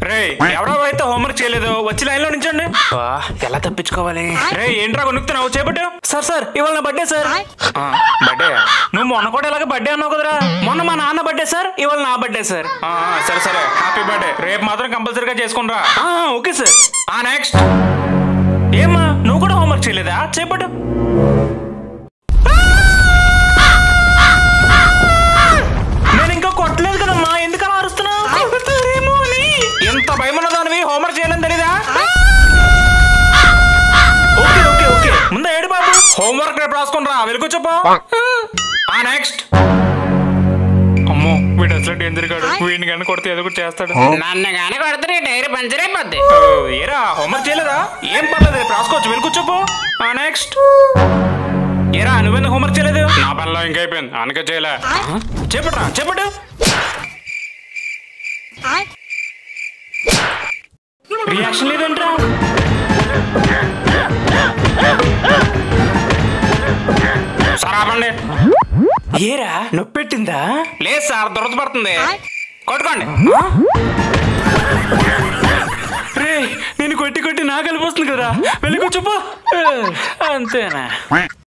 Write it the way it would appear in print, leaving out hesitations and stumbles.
రే ఎవరో అయితే హోంవర్క్ చేయలేదు వచ్చి లైన్ లో నించండి. ఎలా తప్పించుకోవాలి? రే ఏంట్రా కొనుక్కుతున్నావు చేపట్టు. సార్ ఇవాళ నా బర్త్డే సార్. బర్త్డే? నువ్వు మొన్న కూడా ఇలాగ బర్త్డే అన్నావు కదరా. మొన్న మా నాన్న బర్త్డే సార్, ఇవాళ నా బర్త్డే సార్. సరే హ్యాపీ బర్త్డే. రేపు మాత్రం కంపల్సరీగా చేసుకుంటా. Okay sir. నెక్స్ట్. ఏమ్మా నువ్వు కూడా హోంవర్క్ చేయలేదా? చేపట్టు. నేను ఇంకా కొట్టలేదు కదమ్మా, ఎందుకు అలా అరుస్తున్నావు? ఎంత భయం ఉన్నదానివి, హోంవర్క్ చేయాలని తెలీదా? ఓకే ఓకే ఓకే ముందు ఏడు బాబు, హోంవర్క్ రేపు రాసుకుని రా. వెలుగు చెప్పు. నెక్స్ట్. అమ్మో వీడు అసలు డేంజర్ గాడు, వీడిని కానీ కొడితే ఏదో ఒకటి చేస్తాడు. నన్ను కానీ కొడితే డైరీ పంచర్ అయిపోద్ది. ఏరా హోంవర్క్ చేయలేదా? ఏం పర్లేదు రేపు రాసుకోవచ్చు. వెలుగు చెప్పు. నెక్స్ట్. ఏరా నువ్వెందుకు హోంవర్క్ చేయలేదు? నా పనిలో ఇంకా అయిపోయింది అనక చేయలే. చెప్పట్రా చెప్పడు. రియాక్షన్ లేదంట్రా. సార్ ఆపండి. ఏరా నొప్పి పెట్టిందా? లేదు సార్ దురద పడుతుంది. కొట్టుకోండి. రే నేను కొట్టి కొట్టి నాకు కలిపి వస్తుంది కదా. వెళ్ళి కూర్చోపో. అంతేనా?